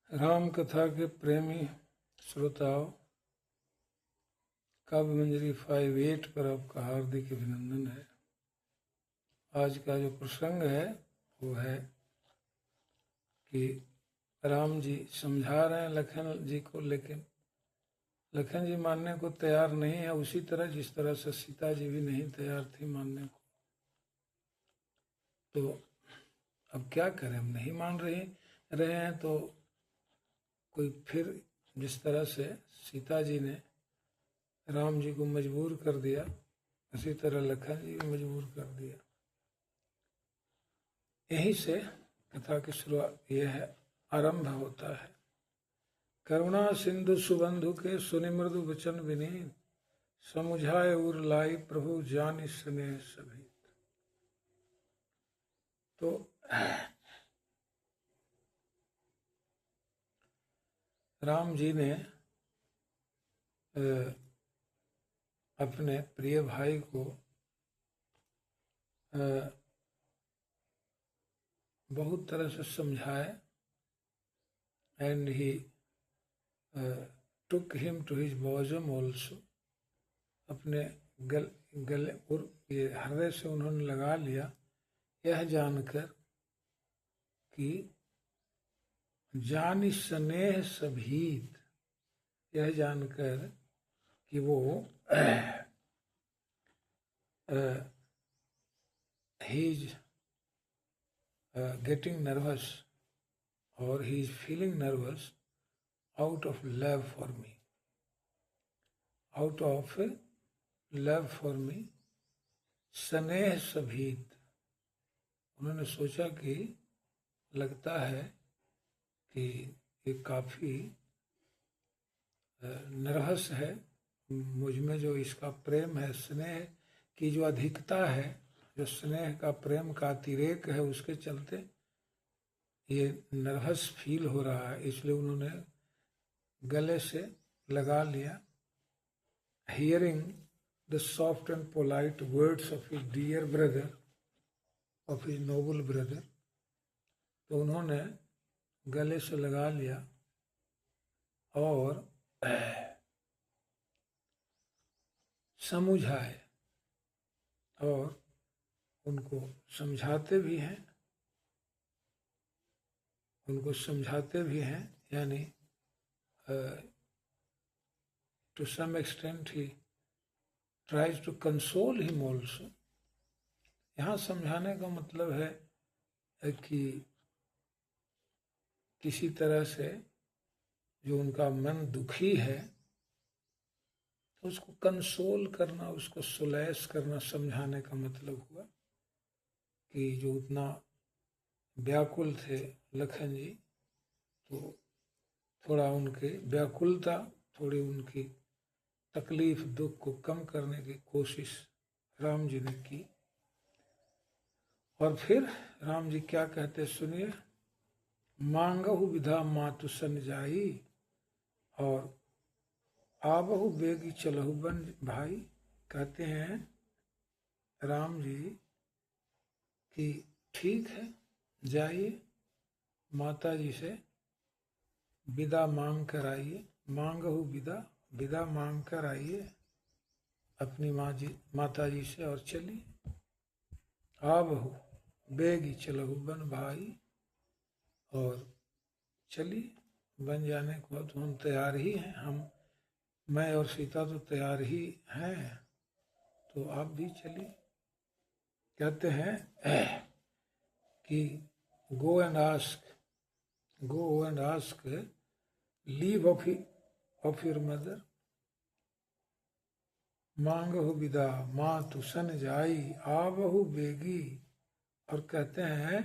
राम कथा के प्रेमी श्रोताओं, काव्य मंजरी 58 पर आपका हार्दिक अभिनंदन है। आज का जो प्रसंग है वो है कि राम जी समझा रहे हैं लखन जी को, लेकिन लखन जी मानने को तैयार नहीं है, उसी तरह जिस तरह से सीता जी भी नहीं तैयार थी मानने को। तो अब क्या करें, हम नहीं मान रहे हैं तो कोई फिर जिस तरह से सीता जी ने राम जी को मजबूर कर दिया, उसी तरह लखन जी को मजबूर कर दिया। यहीं से कथा की शुरुआत यह है, आरंभ होता है। करुणा सिंधु सुबंधु के सुनि मृदु वचन विनीत, समुझाए उर लाई प्रभु जानि स्नेह सभी। तो राम जी ने अपने प्रिय भाई को बहुत तरह से समझाए, and he took him to his bosom also। अपने गले और ये हृदय से उन्होंने लगा लिया, यह जानकर कि जानि स्नेह सभीत, यह जानकर कि वो he is getting nervous or he is feeling nervous out of love for me, out of love for me, स्नेह सभीत। उन्होंने सोचा कि लगता है कि ये काफ़ी नर्वस है, मुझ में जो इसका प्रेम है, स्नेह की जो अधिकता है, जो स्नेह का प्रेम का अतिरेक है, उसके चलते ये नर्वस फील हो रहा है, इसलिए उन्होंने गले से लगा लिया। Hearing the soft and polite words of his dear brother, of his noble brother, तो उन्होंने गले से लगा लिया और समझाए, और उनको समझाते भी हैं, यानी to some extent he tries to console him also। यहाँ समझाने का मतलब है कि किसी तरह से जो उनका मन दुखी है तो उसको कंसोल करना, उसको सुलैस करना, समझाने का मतलब हुआ कि जो उतना व्याकुल थे लखन जी, तो थोड़ा उनकी व्याकुलता, थोड़ी उनकी तकलीफ, दुख को कम करने की कोशिश राम जी ने की। और फिर राम जी क्या कहते सुनिए, मांगहु विधा मातु सन जाई, और आबहु बेगी चलहु बन भाई। कहते हैं राम जी कि ठीक है, जाइए माता जी से विदा मांग कर आइए, मांगहु विदा मांग कर आइए अपनी माता जी से, और चलिए। आबहु बेगी चलहु बन भाई, और चलिए, बन जाने के बाद हम तैयार ही हैं, मैं और सीता तो तैयार ही हैं, तो आप भी चलिए। कहते हैं कि go and ask leave of your mother, मांगहु विदा मातु सन जाई, आबहु बेगी। और कहते हैं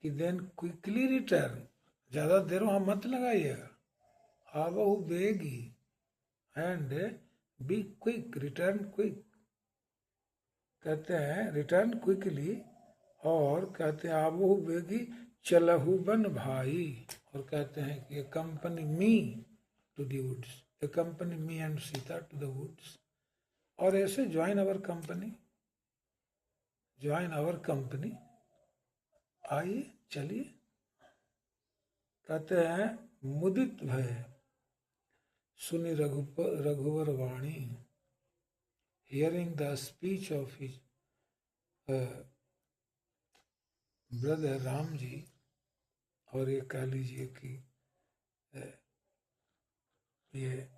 कि देन क्विकली रिटर्न, ज्यादा देर वहां मत लगाइएगा, आबहु बेगी and be quick, return quick. कहते हैं रिटर्न क्विकली, और कहते हैं आबहु बेगी चलहु बन भाई, और कहते हैं कि accompany me to the woods, accompany me and Sita to the woods, और ऐसे ज्वाइन आवर कंपनी, आइए चलिए। कहते हैं मुदित भय सुनि रघुवर वाणी। Hearing the speech of his brother Ram ji, और ये कह लीजिए कि ये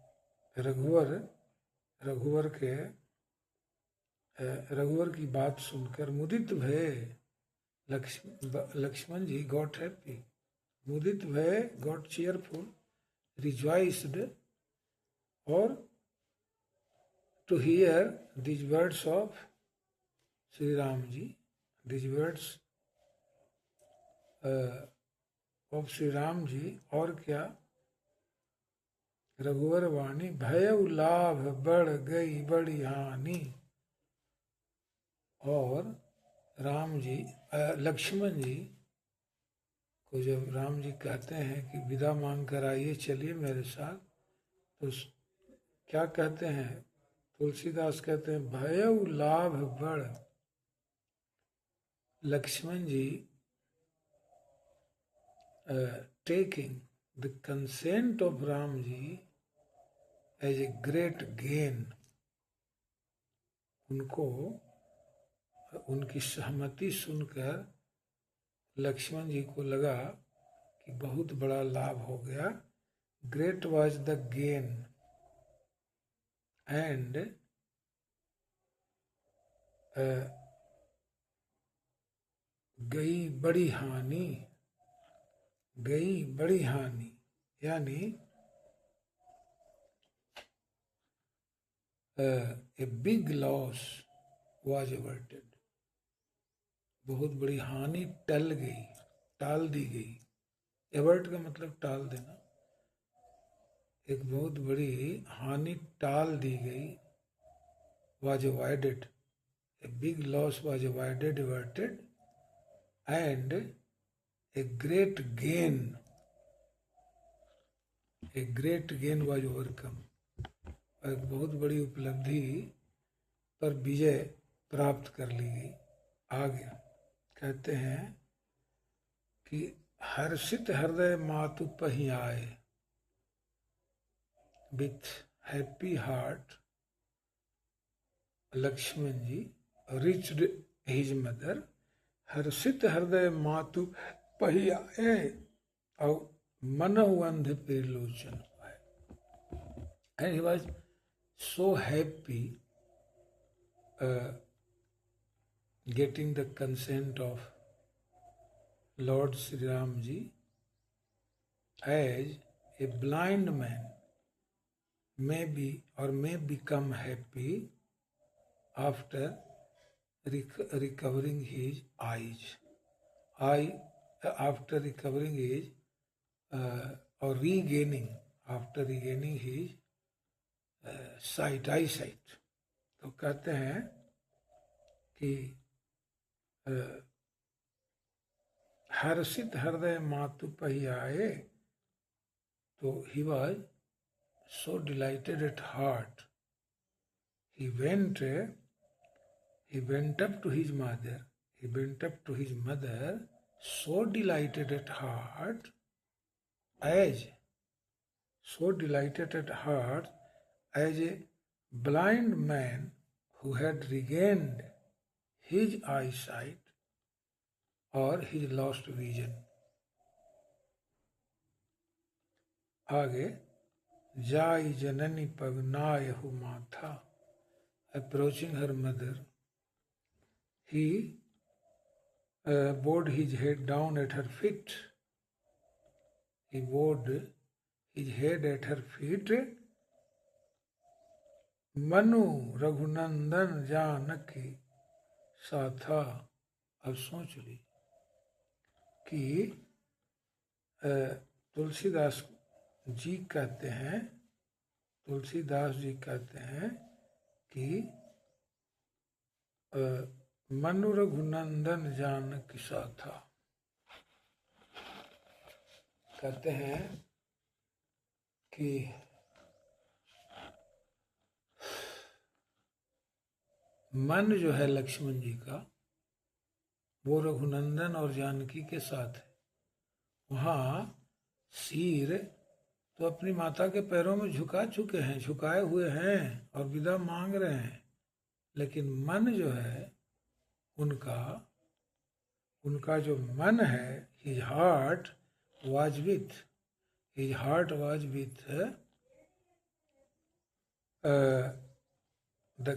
रघुवर की बात सुनकर मुदित भय लक्ष्मण जी गॉट हैप्पी। मुदित भय गॉट चीयरफुल, रिजॉइस्ड, और to hear these words of Sri Ram ji, these words of Sri Ram ji, और क्या, रघुवर वाणी भयउ लाभ बढ़ गई बड़ी हानि। और राम जी लक्ष्मण जी को जब राम जी कहते हैं कि विदा मांग कर आइए, चलिए मेरे साथ, तो क्या कहते हैं, तुलसीदास कहते हैं भयउ लाभ बढ़। लक्ष्मण जी taking the consent of Ram ji as a great gain, उनको उनकी सहमति सुनकर लक्ष्मण जी को लगा कि बहुत बड़ा लाभ हो गया। Great was the gain and गई बड़ी हानि, गई बड़ी हानि, यानी a big loss was averted, बहुत बड़ी हानि टल गई, टाल दी गई। एवर्ट का मतलब टाल देना। एक बहुत बड़ी हानि टाल दी गई, was avoided, a big loss was avoided, averted, and a great gain was overcome, एक बहुत बड़ी उपलब्धि पर विजय प्राप्त कर ली गई। आ गया, कहते हैं कि हर्षित हृदय मातु पही आए, with happy heart Lakshman ji reached his mother. हर्षित हृदय मातु पही आए और मनहु अंध त्रिलोचन पाए। And he was so happy getting the consent of Lord Sri Ram ji, as a blind man may be or may become happy after recovering his eyes. After recovering his or regaining, after regaining his eyesight. तो कहते हैं कि हर्षित हृदय मातु पही आए, तो he was so delighted at heart. He went up to his mother. He went up to his mother, so delighted at heart, as a blind man who had regained his eyesight or his lost vision. आगे, जाई जननी पगनायहु माथा, approaching her mother, he bowed his head down at her feet. He bowed his head at her feet. Manu Raghunandan Janaki साथा। अब सोच ली कि तुलसीदास जी कहते हैं कि मनु रघुनंदन जानकी साथा, कहते हैं कि मन जो है लक्ष्मण जी का, वो रघुनंदन और जानकी के साथ है। वहाँ सिर तो अपनी माता के पैरों में झुका चुके हैं, झुकाए हुए हैं और विदा मांग रहे हैं, लेकिन मन जो है उनका जो मन है, his heart was with the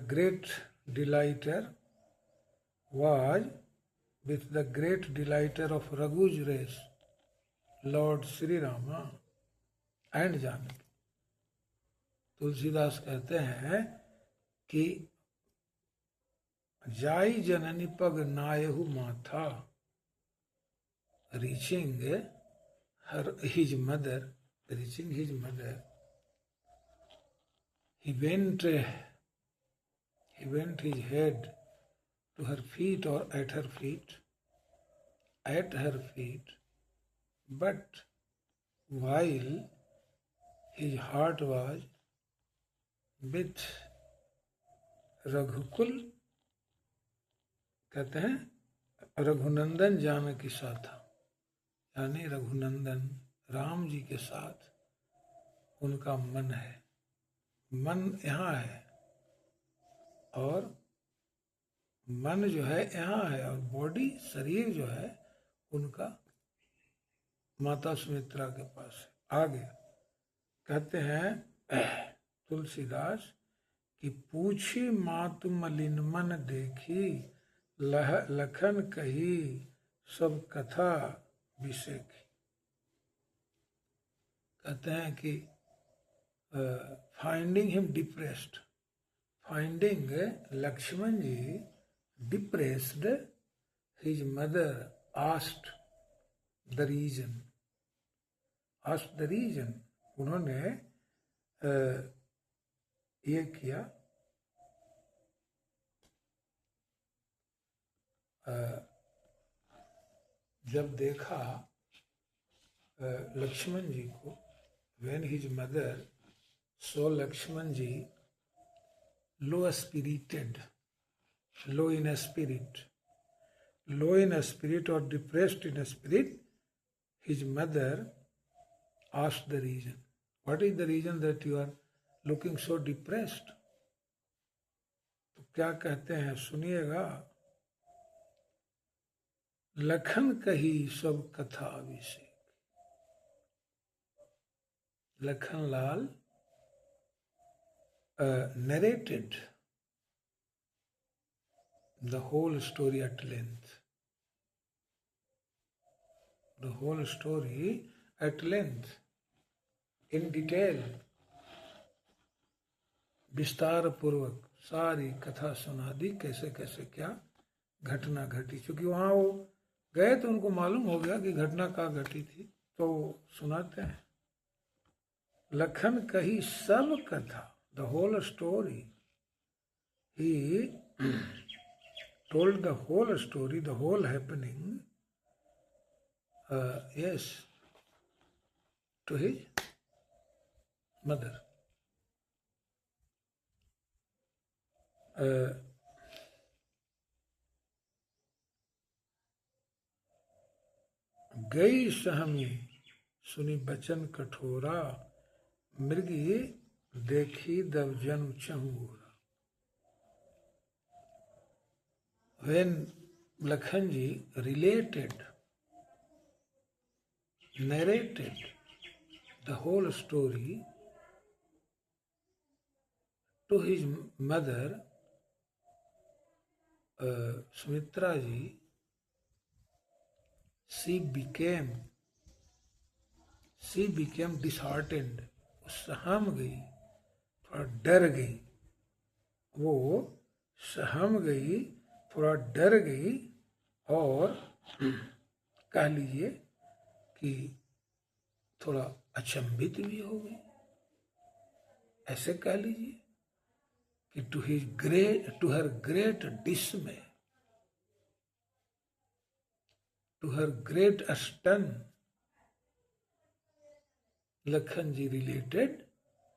great delighter was with the great delighter of Raghu's race, Lord Sri Rama and Janaki. Tulsidas कहते हैं कि जाई जननी पग नायहु माथा, reaching his mother, he bent his head to her feet or at her feet, but while his heart was with रघुकुल, कहते हैं रघुनंदन जानकी साथा, यानी रघुनंदन राम जी के साथ उनका मन है, मन यहाँ है और मन जो है यहाँ है और बॉडी शरीर जो है उनका माता सुमित्रा के पास है। आगे कहते हैं तुलसीदास कि पूछी मातु मलिन मन देखी, लखन कही सब कथा विषेखी। कहते हैं कि finding him depressed, finding Lakshman ji depressed, his mother asked the reason. उन्होंने ये किया, जब देखा लक्ष्मण जी को, when his mother saw Lakshman ji low in a spirit or depressed in a spirit, his mother asked the reason. What is the reason that you are looking so depressed? तो क्या कहते हैं सुनिएगा, लखन कही सब कथा अभिषेक। लखन लाल narrated the whole story at length. In detail, विस्तार पूर्वक सारी कथा सुना दी, कैसे कैसे क्या घटना घटी। चूंकि वहां वो गए तो उनको मालूम हो गया कि घटना क्या घटी थी, तो सुनाते हैं। लखन कही सब कथा, the whole story, he told the whole story, the whole happening, to his mother. गई सहमी सुनी बचन कठोरा, मृगी देखी दब जन्म चहूरा। When Lakhanji narrated the whole story to his mother, Sumitra ji, she became disheartened, सहम गई, थोड़ा डर गई, वो सहम गई, थोड़ा डर गई और कह लीजिए कि थोड़ा अचंभित भी हो गई, ऐसे कह लीजिए कि to her great dismay, to her great stun, Lakhan ji related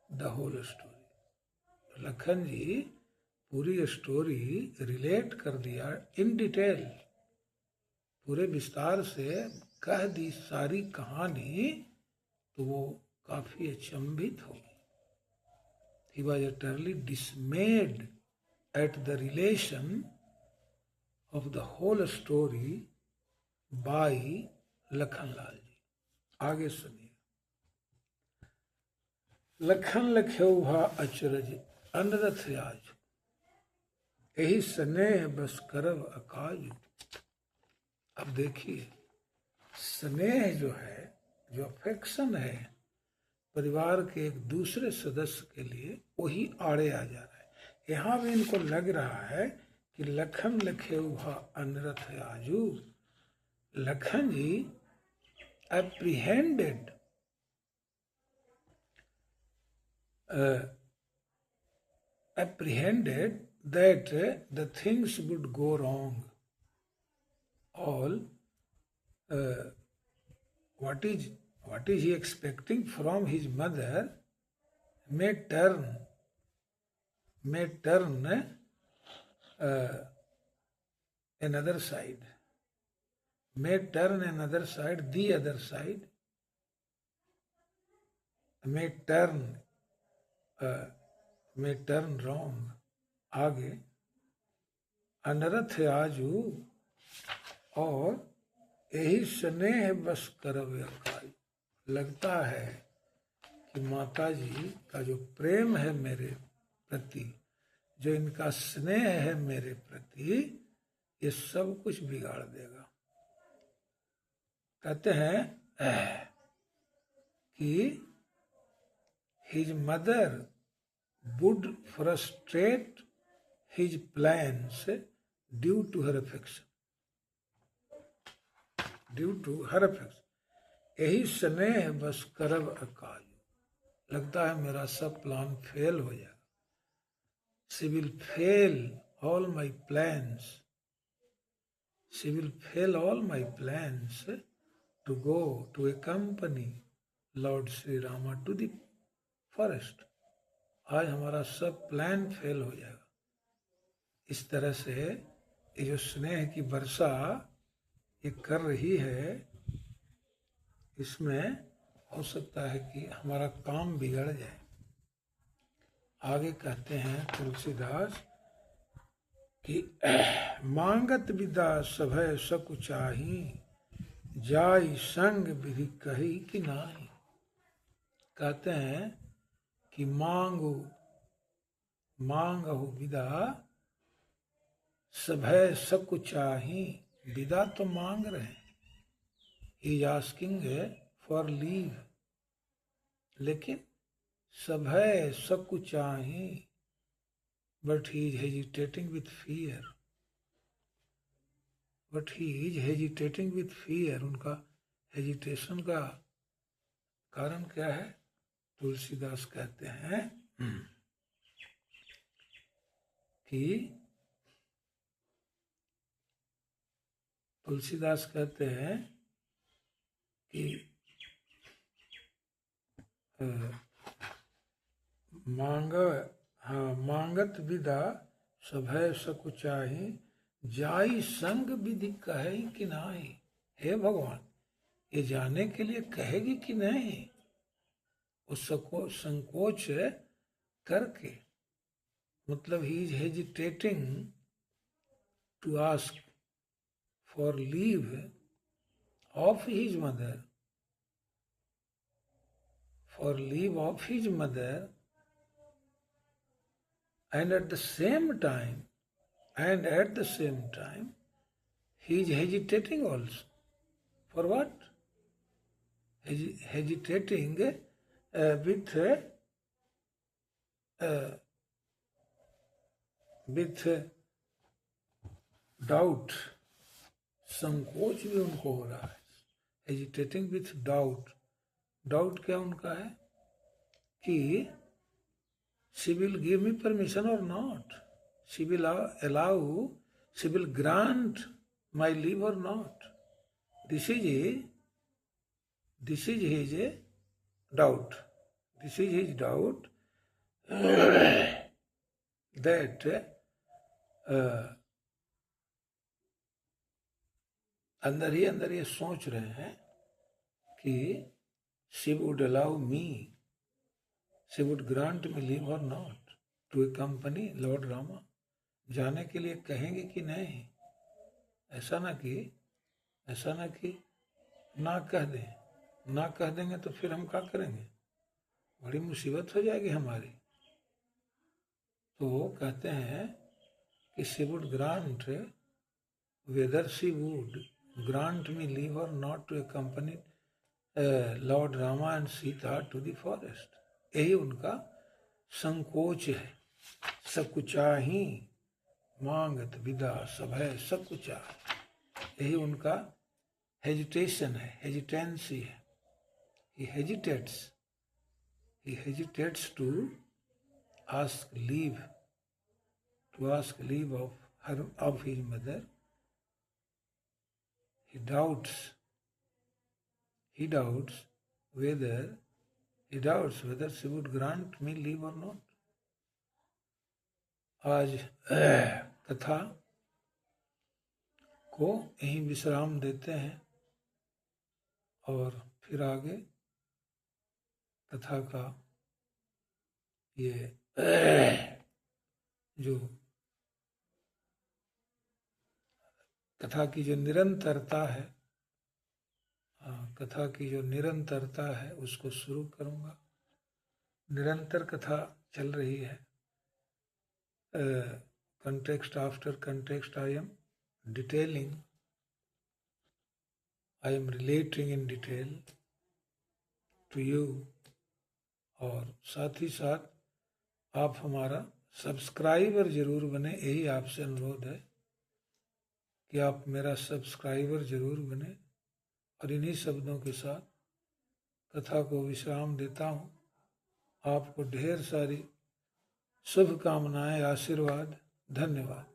the whole story. Lakhan ji पूरी स्टोरी रिलेट कर दिया इन डिटेल, पूरे विस्तार से कह दी सारी कहानी तो वो काफी अचंभित हो गई। He was utterly dismayed at the relation of the whole story by Lakhanlal जी। आगे सुनिए। लखन लख्यऊ भा अचरज अनरथ आज, यही स्नेह बस करब अकाज। अब देखिए, स्नेह जो है, जो अफेक्शन है परिवार के एक दूसरे सदस्य के लिए, वही आड़े आ जा रहा है। यहाँ भी इनको लग रहा है कि लखन लखेऊ भा अनरथ आजू। लखन जी apprehended that the things would go wrong. All what is he expecting from his mother may turn another side, may turn another side, the other side, may turn wrong. आगे अनरथ आजू, और यही स्नेह बस करब अकाज। लगता है कि माता जी का जो प्रेम है मेरे प्रति, जो इनका स्नेह है मेरे प्रति, ये सब कुछ बिगाड़ देगा। कहते हैं कि his mother would frustrate his plans due to her affection. यही स्नेह बस करब अकाज। लगता है मेरा सब प्लान फेल हो जाएगा। She will fail all my plans. She will fail all my plans to go to accompany Lord Sri Rama to the forest. आज हमारा सब प्लान फेल हो जाएगा। इस तरह से ये जो स्नेह की वर्षा ये कर रही है, इसमें हो सकता है कि हमारा काम बिगड़ जाए। आगे कहते हैं तुलसीदास कि मांगत विदा सभय सकुचाही, जाई संग विधि कही कि नाही। कहते हैं कि मांगहु विदा सभय सकुचाही। विदा तो मांग रहे हैं, he is asking for leave, लेकिन सभय सकुचाही, but he is hesitating with fear. उनका हेजिटेशन का कारण क्या है? तुलसीदास कहते हैं कि मांगत विदा सभय सकुचाही, जाई संग विधि कहे कि नाही। हे भगवान, ये जाने के लिए कहेगी कि नहीं? उसको संकोच करके, मतलब he is hesitating to ask for leave of his mother, and at the same time he is hesitating also. For what? Hesitating with doubt. संकोच भी उनको हो रहा है। Hesitating with doubt. डाउट क्या उनका है कि she will give me permission or not, she will allow, she will grant my leave or not. This is his doubt. This is his doubt that अंदर ही अंदर ये सोच रहे हैं कि she would allow me, she would grant me leave or not to accompany lord Rama. जाने के लिए कहेंगे कि नहीं, ऐसा ना कि ना कह दें, ना कह देंगे तो फिर हम क्या करेंगे, बड़ी मुसीबत हो जाएगी हमारी। तो वो कहते हैं कि she would grant, whether she would grant me leave or not to accompany lord Rama and Sita to the forest. यही उनका संकोच है। सकुचाही मांगत विदा सभय सकुचा, यही उनका हेजिटेशन है, हेजिटेंसी है। He hesitates to ask leave of his mother. He doubts whether she would grant me leave or not. आज कथा को यहीं विश्राम देते हैं और फिर आगे कथा का ये जो कथा की जो निरंतरता है, कथा की जो निरंतरता है उसको शुरू करूंगा। निरंतर कथा चल रही है, context after context I am detailing, I am relating in detail to you। और साथ ही साथ आप हमारा सब्सक्राइबर जरूर बने, यही आपसे अनुरोध है कि आप मेरा सब्सक्राइबर जरूर बने। और इन्हीं शब्दों के साथ कथा को विश्राम देता हूँ। आपको ढेर सारी शुभकामनाएं, आशीर्वाद, धन्यवाद।